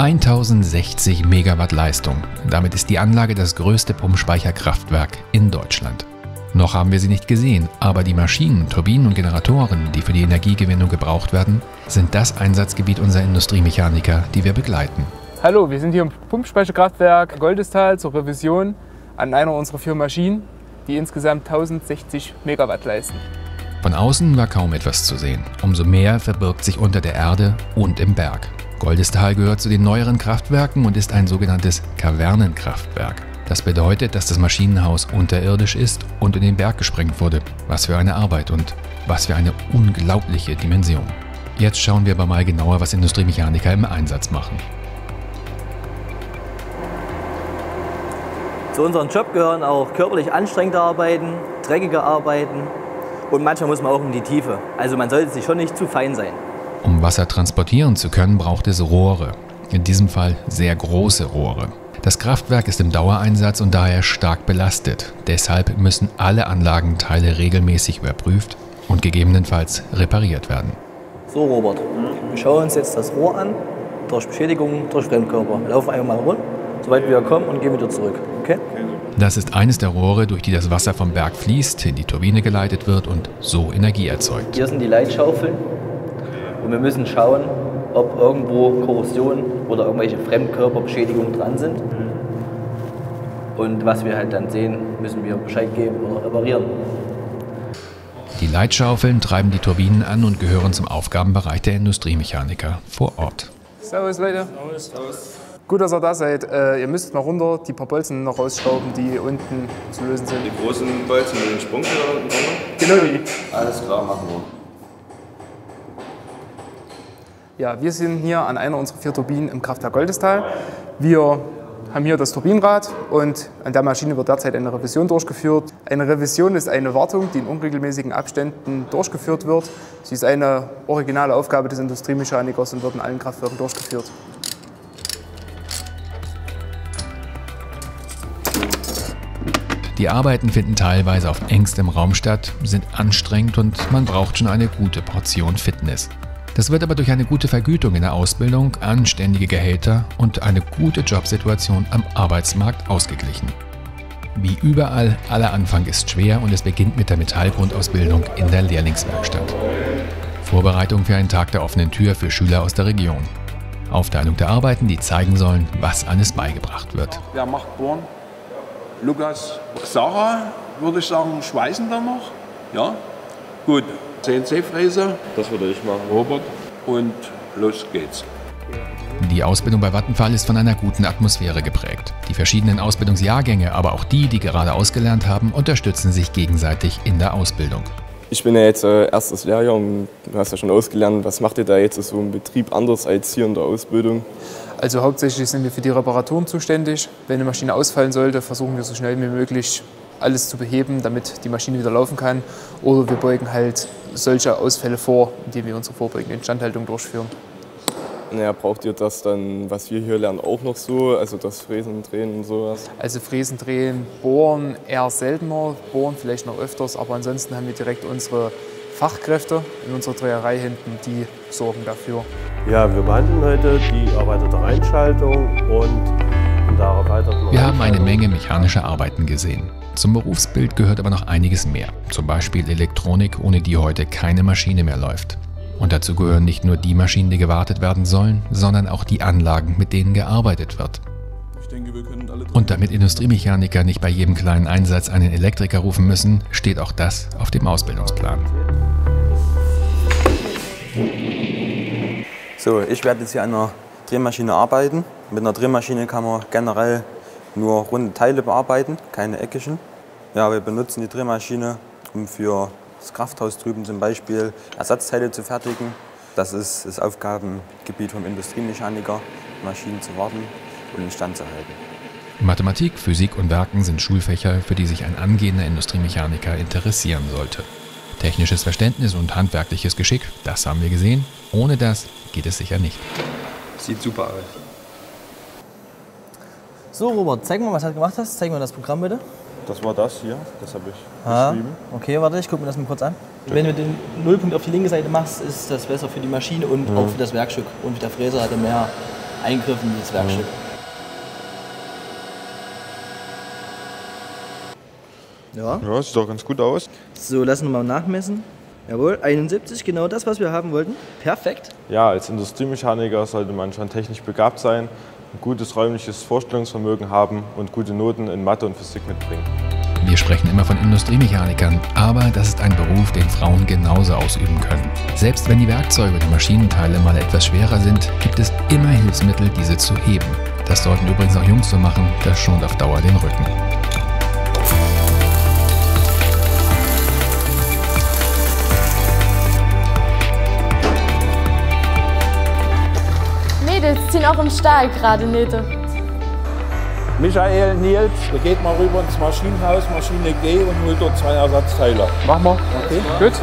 1060 Megawatt Leistung. Damit ist die Anlage das größte Pumpspeicherkraftwerk in Deutschland. Noch haben wir sie nicht gesehen, aber die Maschinen, Turbinen und Generatoren, die für die Energiegewinnung gebraucht werden, sind das Einsatzgebiet unserer Industriemechaniker, die wir begleiten. Hallo, wir sind hier im Pumpspeicherkraftwerk Goldestal zur Revision an einer unserer 4 Maschinen, die insgesamt 1060 Megawatt leisten. Von außen war kaum etwas zu sehen. Umso mehr verbirgt sich unter der Erde und im Berg. Goldestal gehört zu den neueren Kraftwerken und ist ein sogenanntes Kavernenkraftwerk. Das bedeutet, dass das Maschinenhaus unterirdisch ist und in den Berg gesprengt wurde. Was für eine Arbeit und was für eine unglaubliche Dimension. Jetzt schauen wir aber mal genauer, was Industriemechaniker im Einsatz machen. Zu unserem Job gehören auch körperlich anstrengende Arbeiten, dreckige Arbeiten und manchmal muss man auch in die Tiefe. Also man sollte sich schon nicht zu fein sein. Um Wasser transportieren zu können, braucht es Rohre. In diesem Fall sehr große Rohre. Das Kraftwerk ist im Dauereinsatz und daher stark belastet. Deshalb müssen alle Anlagenteile regelmäßig überprüft und gegebenenfalls repariert werden. So Robert, wir schauen uns jetzt das Rohr an, durch Beschädigungen, durch Fremdkörper. Wir laufen einmal rund, soweit wir kommen und gehen wieder zurück. Okay? Das ist eines der Rohre, durch die das Wasser vom Berg fließt, in die Turbine geleitet wird und so Energie erzeugt. Hier sind die Leitschaufeln und wir müssen schauen, ob irgendwo Korrosion oder irgendwelche Fremdkörperbeschädigungen dran sind. Und was wir halt dann sehen, müssen wir Bescheid geben oder reparieren. Die Leitschaufeln treiben die Turbinen an und gehören zum Aufgabenbereich der Industriemechaniker vor Ort. Servus Leute. Servus. Gut, dass ihr da seid. Ihr müsst mal runter die paar Bolzen noch rausschrauben, die unten zu lösen sind. Die großen Bolzen mit den Sprungfedern unten drunter? Genau die. Alles klar, machen wir. Ja, wir sind hier an einer unserer 4 Turbinen im Kraftwerk Goldestal. Wir haben hier das Turbinenrad und an der Maschine wird derzeit eine Revision durchgeführt. Eine Revision ist eine Wartung, die in unregelmäßigen Abständen durchgeführt wird. Sie ist eine originale Aufgabe des Industriemechanikers und wird in allen Kraftwerken durchgeführt. Die Arbeiten finden teilweise auf engstem Raum statt, sind anstrengend und man braucht schon eine gute Portion Fitness. Das wird aber durch eine gute Vergütung in der Ausbildung, anständige Gehälter und eine gute Jobsituation am Arbeitsmarkt ausgeglichen. Wie überall, aller Anfang ist schwer und es beginnt mit der Metallgrundausbildung in der Lehrlingswerkstatt. Vorbereitung für einen Tag der offenen Tür für Schüler aus der Region. Aufteilung der Arbeiten, die zeigen sollen, was alles beigebracht wird. Wer macht Bohren? Lukas, Sarah, würde ich sagen, schweißen dann noch. Ja, gut. CNC-Fräse. Das würde ich machen. Robert. Und los geht's. Die Ausbildung bei Vattenfall ist von einer guten Atmosphäre geprägt. Die verschiedenen Ausbildungsjahrgänge, aber auch die gerade ausgelernt haben, unterstützen sich gegenseitig in der Ausbildung. Ich bin ja jetzt erstes Lehrjahr und du hast ja schon ausgelernt. Was macht ihr da jetzt so im Betrieb anders als hier in der Ausbildung? Also hauptsächlich sind wir für die Reparaturen zuständig. Wenn eine Maschine ausfallen sollte, versuchen wir so schnell wie möglich alles zu beheben, damit die Maschine wieder laufen kann. Oder wir beugen halt solche Ausfälle vor, indem wir unsere vorbeugende Instandhaltung durchführen. Naja, braucht ihr das dann, was wir hier lernen, auch noch so? Also das Fräsen, Drehen und sowas? Also Fräsen, Drehen, Bohren eher seltener, Bohren vielleicht noch öfters, aber ansonsten haben wir direkt unsere Fachkräfte in unserer Dreherei hinten, die sorgen dafür. Ja, wir behandeln heute die erweiterte Einschaltung und darauf erweiterten Wir haben eine Menge mechanischer Arbeiten gesehen. Zum Berufsbild gehört aber noch einiges mehr, zum Beispiel Elektronik, ohne die heute keine Maschine mehr läuft. Und dazu gehören nicht nur die Maschinen, die gewartet werden sollen, sondern auch die Anlagen, mit denen gearbeitet wird. Und damit Industriemechaniker nicht bei jedem kleinen Einsatz einen Elektriker rufen müssen, steht auch das auf dem Ausbildungsplan. So, ich werde jetzt hier an einer Drehmaschine arbeiten. Mit einer Drehmaschine kann man generell nur runde Teile bearbeiten, keine eckigen. Ja, wir benutzen die Drehmaschine, um für das Krafthaus drüben zum Beispiel Ersatzteile zu fertigen. Das ist das Aufgabengebiet vom Industriemechaniker, Maschinen zu warten und instand zu halten. Mathematik, Physik und Werken sind Schulfächer, für die sich ein angehender Industriemechaniker interessieren sollte. Technisches Verständnis und handwerkliches Geschick, das haben wir gesehen. Ohne das geht es sicher nicht. Sieht super aus. So Robert, zeig mal, was du gemacht hast. Zeig mal das Programm bitte. Das war das hier, das habe ich geschrieben. Okay, warte, ich gucke mir das mal kurz an. Wenn du den Nullpunkt auf die linke Seite machst, ist das besser für die Maschine und auch für das Werkstück. Und der Fräser hatte mehr Eingriff in das Werkstück. Ja. Ja, sieht doch ganz gut aus. So, lassen wir mal nachmessen. Jawohl, 71, genau das, was wir haben wollten. Perfekt. Ja, als Industriemechaniker sollte man schon technisch begabt sein, ein gutes räumliches Vorstellungsvermögen haben und gute Noten in Mathe und Physik mitbringen. Wir sprechen immer von Industriemechanikern, aber das ist ein Beruf, den Frauen genauso ausüben können. Selbst wenn die Werkzeuge oder Maschinenteile mal etwas schwerer sind, gibt es immer Hilfsmittel, diese zu heben. Das sollten übrigens auch Jungs so machen, das schont auf Dauer den Rücken. Mädels ziehen auch im Stahl gerade Nähte. Michael, Nils, da geht mal rüber ins Maschinenhaus, Maschine G und holt dort 2 Ersatzteile. Machen wir. Okay. Gut.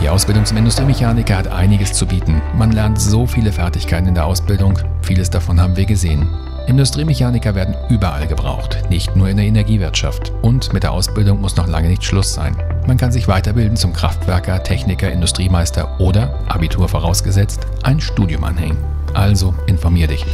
Die Ausbildung zum Industriemechaniker hat einiges zu bieten. Man lernt so viele Fertigkeiten in der Ausbildung, vieles davon haben wir gesehen. Industriemechaniker werden überall gebraucht, nicht nur in der Energiewirtschaft. Und mit der Ausbildung muss noch lange nicht Schluss sein. Man kann sich weiterbilden zum Kraftwerker, Techniker, Industriemeister oder, Abitur vorausgesetzt, ein Studium anhängen. Also informier dich.